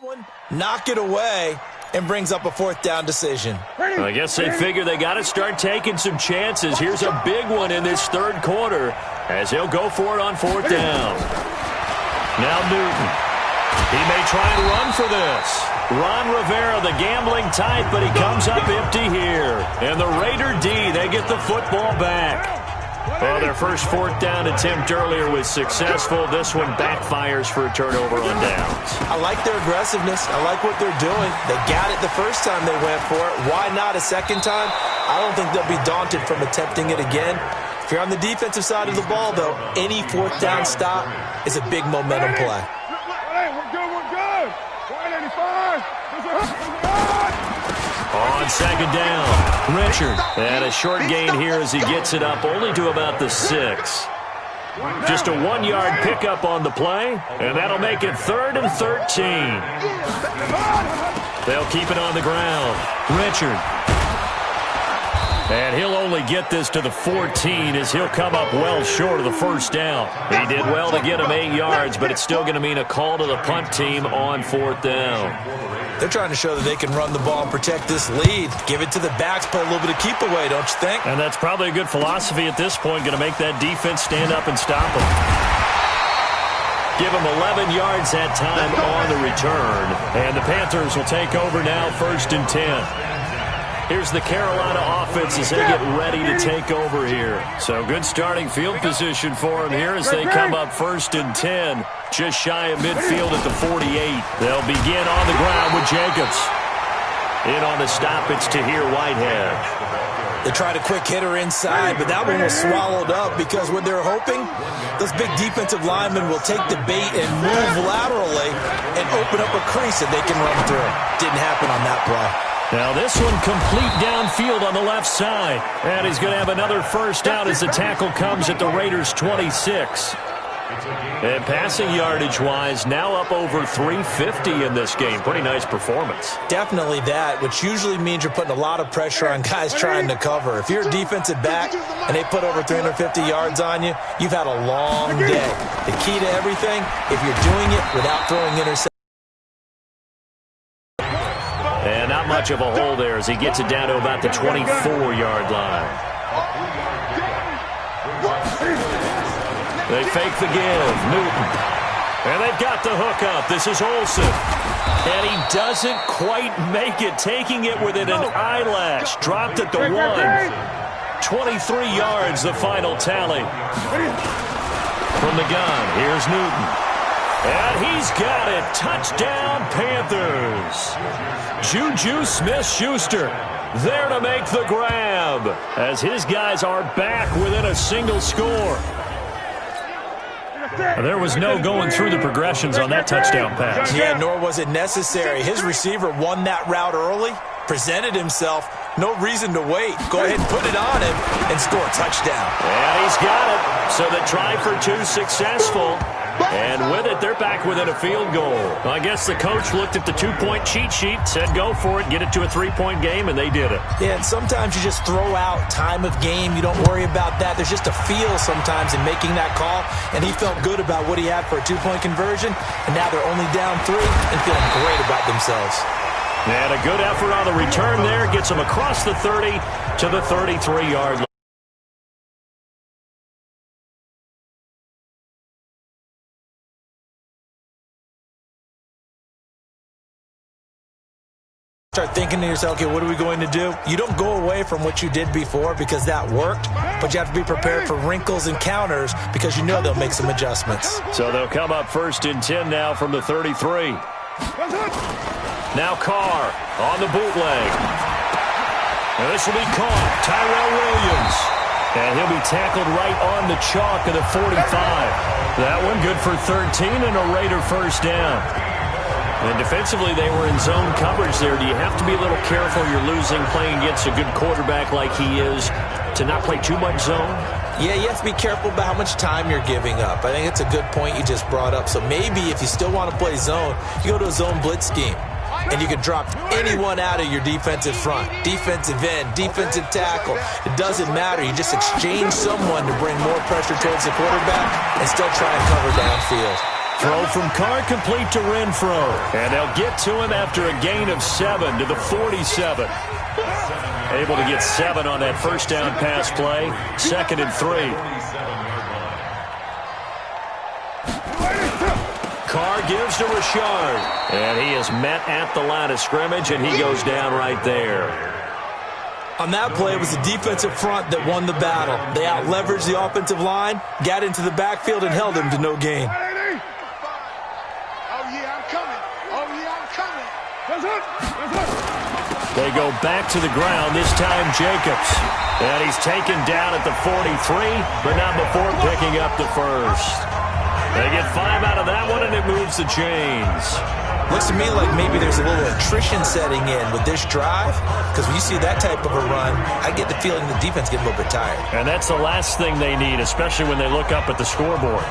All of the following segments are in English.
one, knock it away, and brings up a fourth down decision. I guess they figure they got to start taking some chances. Here's a big one in this third quarter as he'll go for it on fourth down. Now Newton. He may try and run for this. Ron Rivera, the gambling type, but he comes up empty here. And the Raider D, they get the football back. Well, their first fourth down attempt earlier was successful. This one backfires for a turnover on downs. I like their aggressiveness. I like what they're doing. They got it the first time they went for it. Why not a second time? I don't think they'll be daunted from attempting it again. If you're on the defensive side of the ball, though, any fourth down stop is a big momentum play. On second down, Richard. And a short gain here as he gets it up only to about the 6. Just a 1-yard pickup on the play, and that'll make it 3rd and 13. They'll keep it on the ground. Richard. And he'll only get this to the 14 as he'll come up well short of the first down. He did well to get him 8 yards, but it's still going to mean a call to the punt team on fourth down. They're trying to show that they can run the ball and protect this lead. Give it to the backs, play a little bit of keep away, don't you think? And that's probably a good philosophy at this point, going to make that defense stand up and stop them. Give them 11 yards that time on the return. And the Panthers will take over now, 1st and 10. Here's the Carolina offense as they get ready to take over here. So good starting field position for them here as they come up 1st and 10. Just shy of midfield at the 48. They'll begin on the ground with Jacobs. In on the stop, it's Tahir Whitehead. They tried a quick hitter inside, but that one was swallowed up because what they're hoping, those big defensive linemen will take the bait and move laterally and open up a crease that they can run through. Didn't happen on that play. Now this one complete downfield on the left side. And he's going to have another first down as the tackle comes at the Raiders' 26. And passing yardage-wise, now up over 350 in this game. Pretty nice performance. Definitely that, which usually means you're putting a lot of pressure on guys trying to cover. If you're a defensive back and they put over 350 yards on you, you've had a long day. The key to everything, if you're doing it without throwing interceptions. And not much of a hole there as he gets it down to about the 24-yard line. They fake the give. Newton. And they've got the hook up. This is Olsen. And he doesn't quite make it, taking it within an eyelash. Dropped at the 1. 23 yards, the final tally. From the gun, here's Newton. And he's got it. Touchdown, Panthers. Juju Smith-Schuster there to make the grab as his guys are back within a single score. There was no going through the progressions on that touchdown pass. Yeah, nor was it necessary. His receiver won that route early, presented himself. No reason to wait. Go ahead and put it on him and score a touchdown. And he's got it. So the try for 2 successful. And with it, they're back within a field goal. I guess the coach looked at the 2-point cheat sheet, said go for it, get it to a 3-point game, and they did it. Yeah, and sometimes you just throw out time of game. You don't worry about that. There's just a feel sometimes in making that call, and he felt good about what he had for a 2-point conversion, and now they're only down 3 and feeling great about themselves. And a good effort on the return there gets them across the 30 to the 33-yard line. Start thinking to yourself, okay, what are we going to do? You don't go away from what you did before because that worked, but you have to be prepared for wrinkles and counters because you know they'll make some adjustments. So they'll come up 1st and 10 now from the 33. Now Carr on the bootleg. And this will be caught. Tyrell Williams. And he'll be tackled right on the chalk of the 45. That one good for 13 and a Raider first down. And defensively, they were in zone coverage there. Do you have to be a little careful? You're losing playing against a good quarterback like he is to not play too much zone? Yeah, you have to be careful about how much time you're giving up. I think it's a good point you just brought up. So maybe if you still want to play zone, you go to a zone blitz scheme. And you can drop anyone out of your defensive front. Defensive end, defensive tackle. It doesn't matter. You just exchange someone to bring more pressure towards the quarterback and still try and cover downfield. Throw from Carr complete to Renfro. And they'll get to him after a gain of 7 to the 47. Able to get 7 on that first down pass play. 2nd and 3. Carr gives to Richard. And he is met at the line of scrimmage, and he goes down right there. On that play, it was the defensive front that won the battle. They out-leveraged the offensive line, got into the backfield, and held him to no gain. They go back to the ground, this time Jacobs. And he's taken down at the 43, but not before picking up the first. They get 5 out of that one, and it moves the chains. Looks to me like maybe there's a little attrition setting in with this drive, because when you see that type of a run, I get the feeling the defense gets a little bit tired. And that's the last thing they need, especially when they look up at the scoreboard.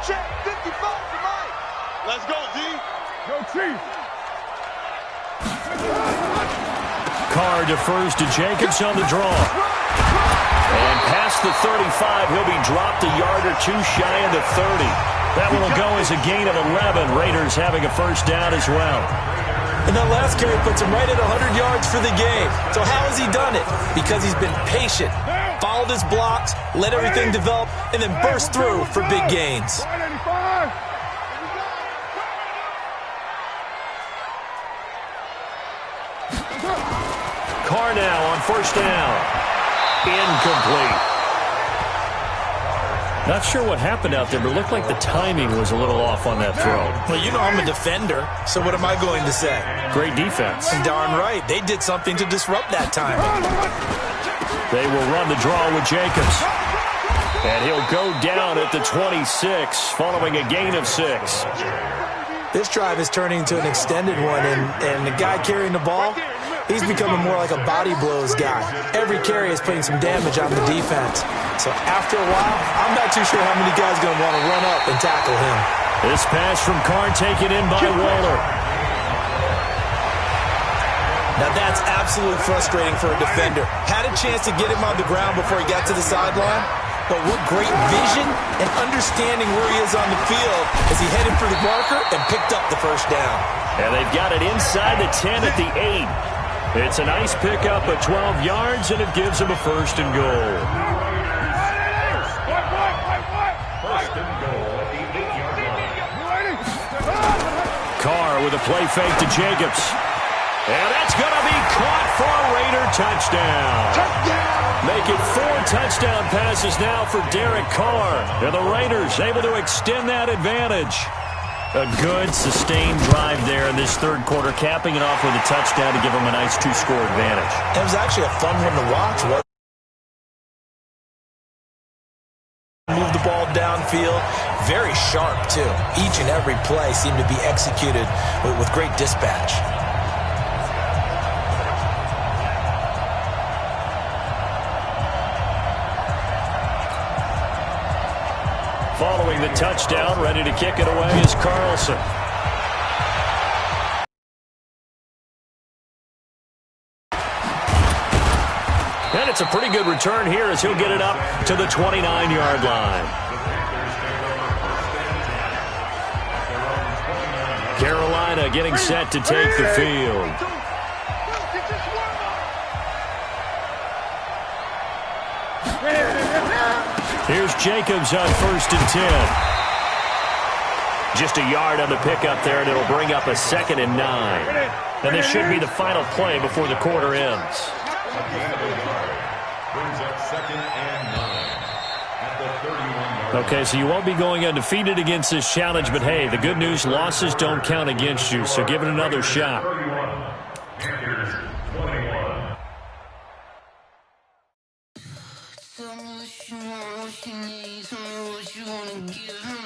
Check 55 for Mike. Let's go, D. Go, Chief. Carr defers to Jacobs on the draw. And past the 35, he'll be dropped a yard or two shy of the 30. That one will go as a gain of 11. Raiders having a first down as well. And that last carry puts him right at 100 yards for the game. So how has he done it? Because he's been patient, followed his blocks, let everything develop, and then burst through for big gains. Carr now on first down. Incomplete. Not sure what happened out there, but it looked like the timing was a little off on that throw. Well, you know I'm a defender, so what am I going to say? Great defense. And darn right, they did something to disrupt that timing. They will run the draw with Jacobs. And he'll go down at the 26, following a gain of 6. This drive is turning into an extended one, and the guy carrying the ball, he's becoming more like a body blows guy. Every carry is putting some damage on the defense. So after a while, I'm not too sure how many guys are going to want to run up and tackle him. This pass from Carr taken in by Waller. Now that's absolutely frustrating for a defender. Had a chance to get him on the ground before he got to the sideline, but what great vision and understanding where he is on the field as he headed for the marker and picked up the first down. And they've got it inside the 10 at the 8. It's a nice pickup of 12 yards, and it gives him a first and goal. First and goal at the 8-yard line. Carr with a play fake to Jacobs. And that's going to be caught for a Raider touchdown. Make it 4 touchdown passes now for Derek Carr. And the Raiders able to extend that advantage. A good, sustained drive there in this third quarter, capping it off with a touchdown to give them a nice 2-score advantage. It was actually a fun one to watch. Move the ball downfield. Very sharp, too. Each and every play seemed to be executed with great dispatch. Following the touchdown, ready to kick it away is Carlson. And it's a pretty good return here as he'll get it up to the 29-yard line. Carolina getting set to take the field. Here's Jacobs on first and 10. Just a yard on the pickup there, and it'll bring up a 2nd and 9. And this should be the final play before the quarter ends. Okay, so you won't be going undefeated against this challenge, but hey, the good news, losses don't count against you, so give it another shot. Tell me what you want, what you need, tell me what you wanna give me.